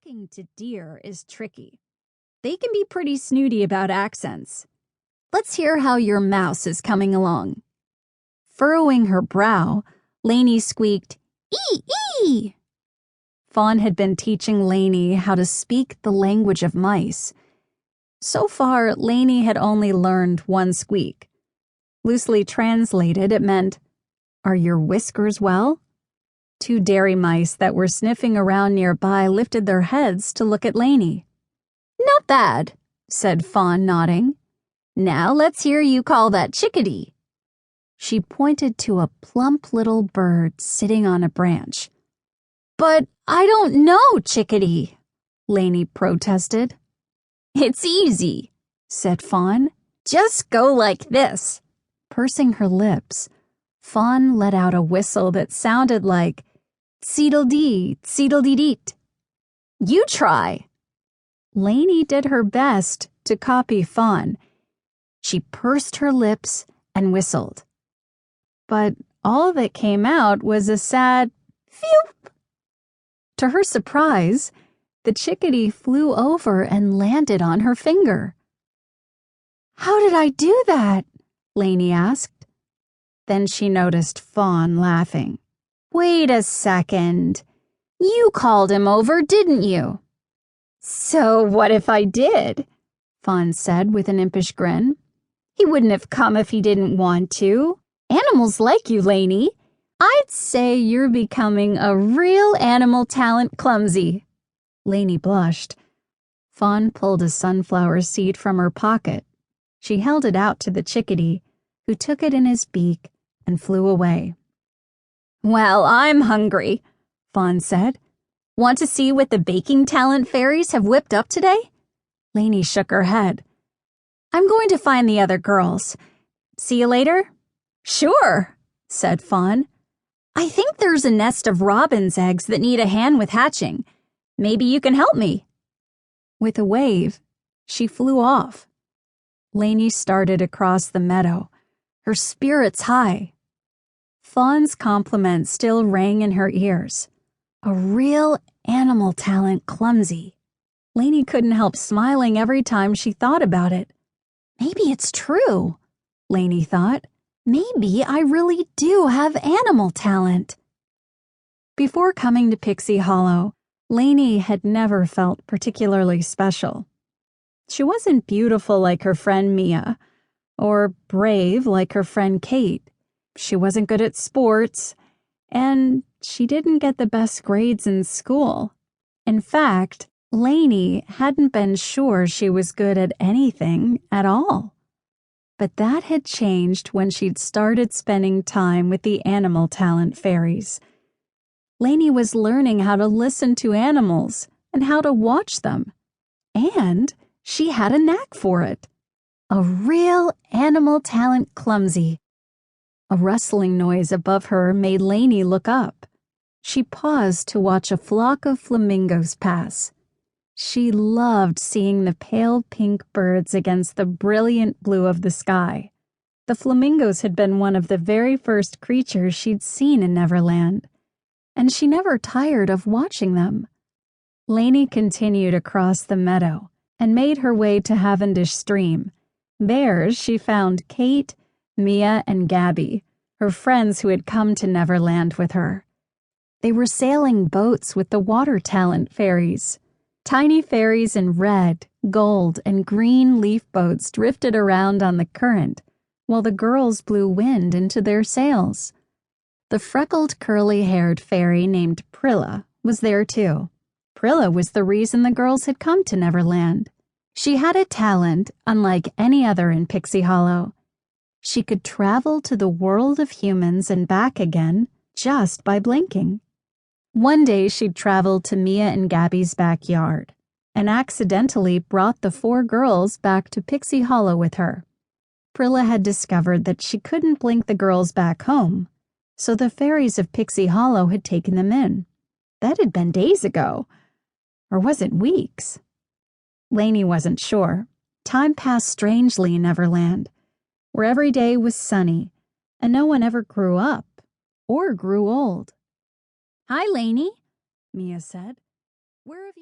Talking to deer is tricky. They can be pretty snooty about accents. Let's hear how your mouse is coming along. Furrowing her brow, Lainey squeaked, "Ee, ee!" Fawn had been teaching Lainey how to speak the language of mice. So far, Lainey had only learned one squeak. Loosely translated, it meant, "Are your whiskers well?" Two dairy mice that were sniffing around nearby lifted their heads to look at Lainey. "Not bad," said Fawn, nodding. "Now let's hear you call that chickadee." She pointed to a plump little bird sitting on a branch. "But I don't know, chickadee," Lainey protested. "It's easy," said Fawn. "Just go like this." Pursing her lips, Fawn let out a whistle that sounded like "Seedle-dee, seedle-dee-deet." "You try." Lainey did her best to copy Fawn. She pursed her lips and whistled. But all that came out was a sad phew. To her surprise, the chickadee flew over and landed on her finger. "How did I do that?" Lainey asked. Then she noticed Fawn laughing. "Wait a second. You called him over, didn't you?" "So what if I did?" Fawn said with an impish grin. "He wouldn't have come if he didn't want to. Animals like you, Lainey. I'd say you're becoming a real animal talent clumsy." Lainey blushed. Fawn pulled a sunflower seed from her pocket. She held it out to the chickadee, who took it in his beak and flew away. "Well, I'm hungry," Fawn said. "Want to see what the baking talent fairies have whipped up today?" Lainey shook her head. "I'm going to find the other girls. See you later?" "Sure," said Fawn. "I think there's a nest of robin's eggs that need a hand with hatching. Maybe you can help me." With a wave, she flew off. Lainey started across the meadow, her spirits high. Fawn's compliment still rang in her ears. A real animal talent clumsy. Lainey couldn't help smiling every time she thought about it. Maybe it's true, Lainey thought. Maybe I really do have animal talent. Before coming to Pixie Hollow, Lainey had never felt particularly special. She wasn't beautiful like her friend Mia, or brave like her friend Kate. She wasn't good at sports, and she didn't get the best grades in school. In fact, Lainey hadn't been sure she was good at anything at all. But that had changed when she'd started spending time with the animal talent fairies. Lainey was learning how to listen to animals and how to watch them. And she had a knack for it. A real animal talent clumsy. A rustling noise above her made Lainey look up. She paused to watch a flock of flamingos pass. She loved seeing the pale pink birds against the brilliant blue of the sky. The flamingos had been one of the very first creatures she'd seen in Neverland, and she never tired of watching them. Lainey continued across the meadow and made her way to Cavendish Stream. There she found Kate, Mia, and Gabby, her friends who had come to Neverland with her. They were sailing boats with the water talent fairies. Tiny fairies in red, gold, and green leaf boats drifted around on the current, while the girls blew wind into their sails. The freckled, curly-haired fairy named Prilla was there too. Prilla was the reason the girls had come to Neverland. She had a talent unlike any other in Pixie Hollow. She could travel to the world of humans and back again just by blinking. One day she'd traveled to Mia and Gabby's backyard and accidentally brought the 4 girls back to Pixie Hollow with her. Prilla had discovered that she couldn't blink the girls back home, so the fairies of Pixie Hollow had taken them in. That had been days ago. Or was it weeks? Lainey wasn't sure. Time passed strangely in Neverland, where every day was sunny, and no one ever grew up or grew old. "Hi, Lainey," Mia said. "Where have you